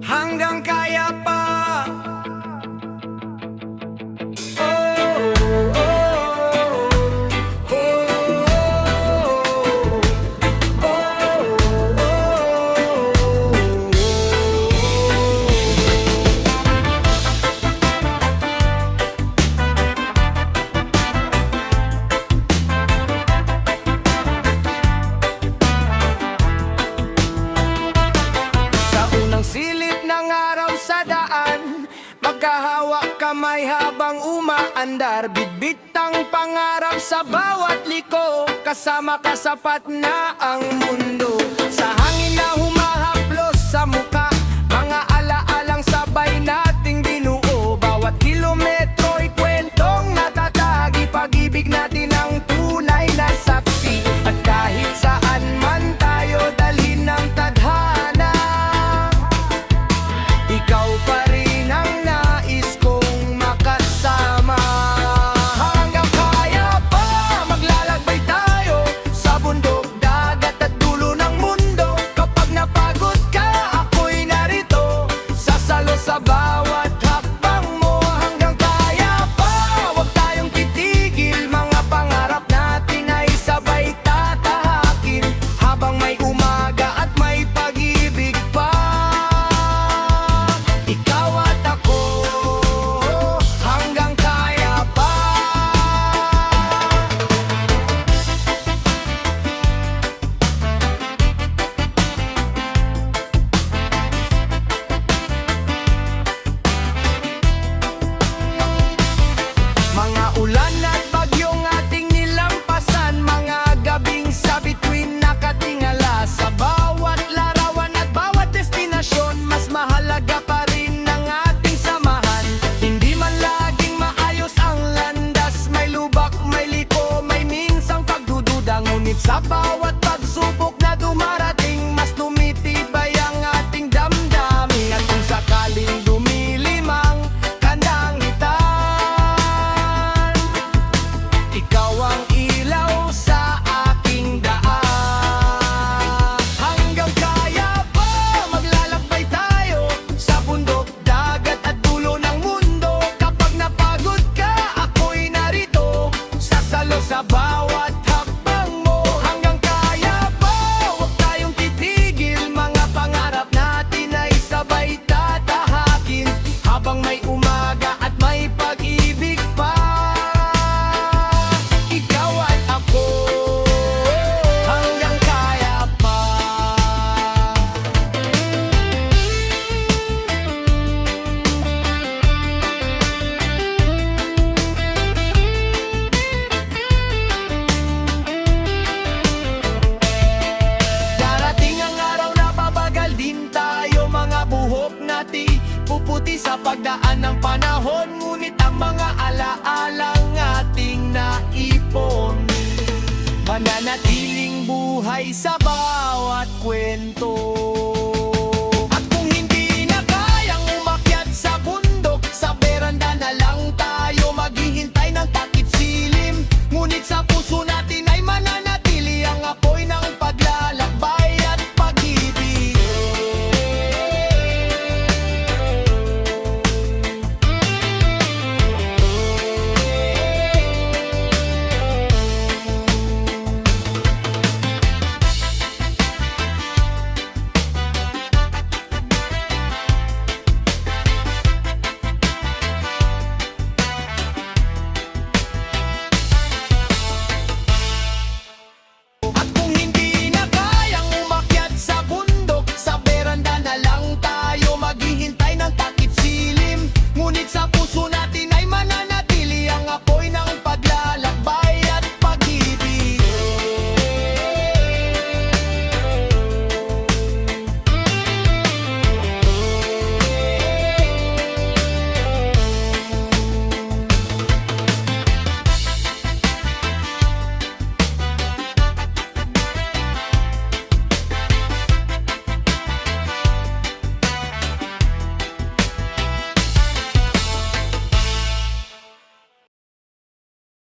Hanggang kaya pa. Silip ng araw sa daan, magkahawak kamay habang umaandar. Bitbit ang pangarap sa bawat liko, kasama ka sapat na ang mundo. Sa hangin na humahaplos sa muka, mga alaalang sabay nating binuo. Bawat kilometro'y kwentong natatagi, pag-ibig natin ang tunay na saksi. At kahit saan man tayo dalhin ng tadhana, ikaw pa rin ang nais kong makasama. Hanggang kaya pa, maglalakbay tayo sa bundok, dagat at dulo ng mundo. Kapag napagod ka, ako'y narito, sasalo sa bawat hakbang mo. Hanggang kaya pa, huwag tayong titigil, mga pangarap natin ay sabay tatahakin. Habang may umaga at may pag-ibig pa, ikaw at ako, hanggang kaya pa. Mga ulan at bagyong ating nilampasan, mga gabing sa bituin nakatingala. Sa bawat larawan at bawat destinasyon, mas mahalaga pa rin ang ating samahan. Hindi man laging maayos ang landas, may lubak, may liko, may minsang pagdududa. Ngunit sa bawat pagsubok na dumarating, mas tumitibay ang ating damdamin. At kung sakaling dumilimang kanangitan, ikaw ang ilaw sa aking daan. Hanggang kaya pa, maglalakbay tayo sa bundok, dagat at dulo ng mundo. Kapag napagod ka, ako'y narito, sasalo sa bawat hakbang mo. Hanggang kaya pa, huwag tayong titigil, mga pangarap natin ay sabay tatahakin. Habang may umaga at may pag-ibig pa, ikaw at ako, hanggang kaya pa. Darating ang araw na pabagal din tayo, mga buhok natin puputi sa pagdaan ng panahon. Ngunit ang mga alaalang ating naipon, mananatiling buhay sa bawat kwento.